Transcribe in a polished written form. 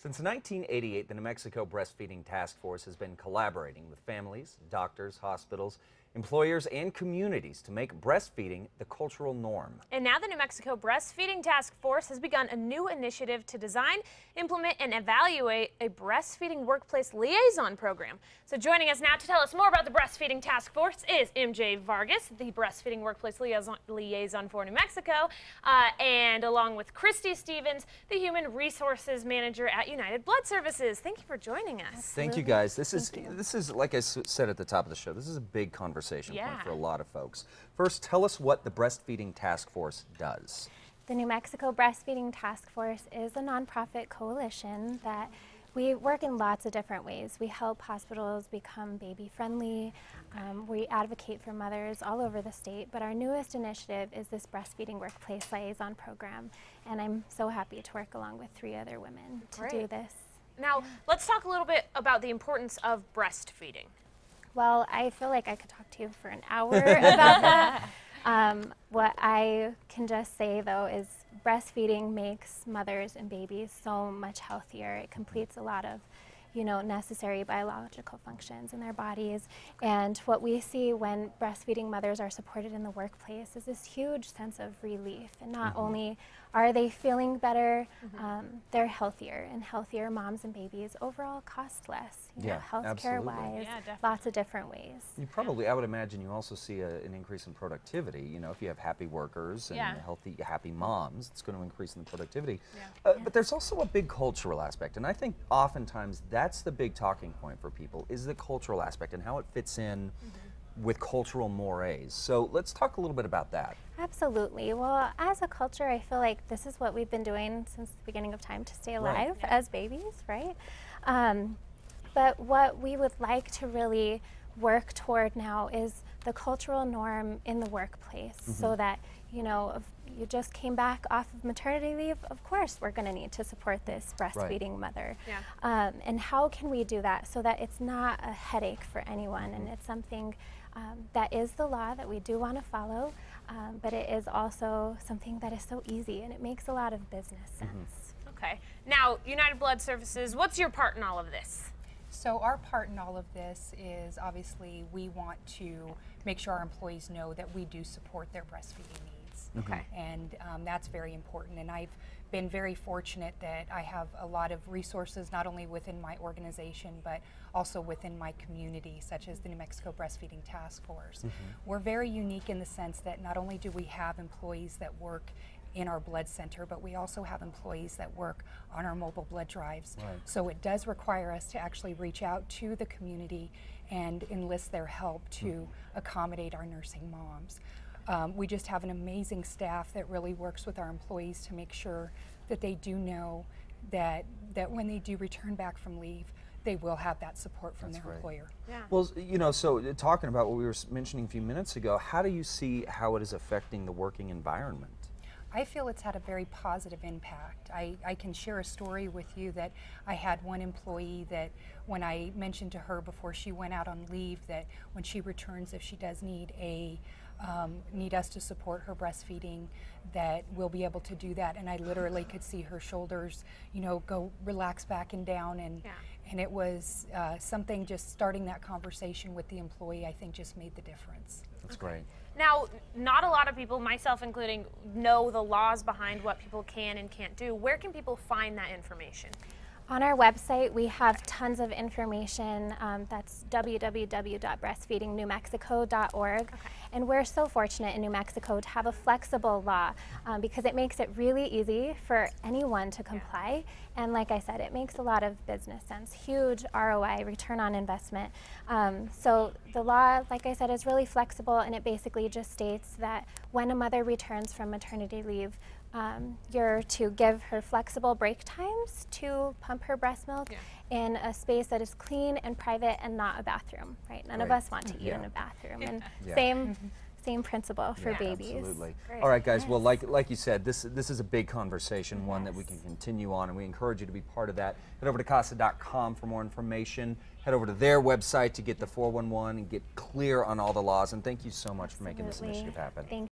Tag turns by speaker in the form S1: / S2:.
S1: Since 1988, the New Mexico Breastfeeding Task Force has been collaborating with families, doctors, hospitals, employers, and communities to make breastfeeding the cultural norm.
S2: And now the New Mexico Breastfeeding Task Force has begun a new initiative to design, implement, and evaluate a breastfeeding workplace liaison program. So joining us now to tell us more about the Breastfeeding Task Force is MJ Vargas, the Breastfeeding Workplace Liaison for New Mexico, and along with Christy Stevens, the Human Resources Manager at United Blood Services. Thank you for joining us.
S1: Absolutely. Thank you, guys. This is like I said at the top of the show, this is a big conversation point for a lot of folks. First, tell us what the Breastfeeding Task Force does.
S3: The New Mexico Breastfeeding Task Force is a nonprofit coalition that we work in lots of different ways. We help hospitals become baby-friendly. We advocate for mothers all over the state, but our newest initiative is this Breastfeeding Workplace Liaison Program, and I'm so happy to work along with 3 other women to do this.
S2: Now, let's talk a little bit about the importance of breastfeeding.
S3: Well, I feel like I could talk to you for an hour about that. What I can just say, though, is breastfeeding makes mothers and babies so much healthier. It completes a lot of, necessary biological functions in their bodies. And what we see when breastfeeding mothers are supported in the workplace is this huge sense of relief. And not only are they feeling better, they're healthier, and healthier moms and babies overall cost less, healthcare-wise, lots of different ways.
S1: You probably, I would imagine you also see an increase in productivity. If you have happy workers and happy moms, it's going to increase in the productivity. But there's also a big cultural aspect, and I think oftentimes that's the big talking point for people, is the cultural aspect and how it fits in with cultural mores. So let's talk a little bit about that.
S3: Absolutely. Well, as a culture, I feel like this is what we've been doing since the beginning of time to stay alive as babies, right? But what we would like to really work toward now is the cultural norm in the workplace, so that, if you just came back off of maternity leave, of course we're going to need to support this breastfeeding mother. And how can we do that so that it's not a headache for anyone, and it's something that is the law that we do want to follow, but it is also something that is so easy, and it makes a lot of business sense.
S2: Okay. Now, United Blood Services, what's your part in all of this?
S4: So our part in all of this is obviously we want to make sure our employees know that we do support their breastfeeding needs. And that's very important. And I've been very fortunate that I have a lot of resources, not only within my organization, but also within my community, such as the New Mexico Breastfeeding Task Force. We're very unique in the sense that not only do we have employees that work in our blood center, but we also have employees that work on our mobile blood drives. So it does require us to actually reach out to the community and enlist their help to accommodate our nursing moms. We just have an amazing staff that really works with our employees to make sure that they do know that when they do return back from leave, they will have that support from their employer.
S1: Well, so talking about what we were mentioning a few minutes ago, how do you see how it is affecting the working environment?
S4: I feel it's had a very positive impact. I can share a story with you that I had one employee that when I mentioned to her before she went out on leave that when she returns, if she does need us to support her breastfeeding, that we'll be able to do that. And I literally could see her shoulders, go relax back and down, and it was something, just starting that conversation with the employee, I think just made the difference.
S1: That's great.
S2: Now, not a lot of people, myself including, know the laws behind what people can and can't do. Where can people find that information?
S3: On our website, we have tons of information. That's www.breastfeedingnewmexico.org. And we're so fortunate in New Mexico to have a flexible law because it makes it really easy for anyone to comply. And like I said, it makes a lot of business sense, huge ROI, return on investment. So the law, like I said, is really flexible, and it basically just states that when a mother returns from maternity leave, you're to give her flexible break times to pump her breast milk in a space that is clean and private and not a bathroom, right? None of us want to eat in a bathroom. And same principle for babies.
S1: Absolutely. All right, guys. Well, like you said, this is a big conversation, one that we can continue on, and we encourage you to be part of that. Head over to CASA.com for more information. Head over to their website to get the 411 and get clear on all the laws. And thank you so much for making this initiative happen.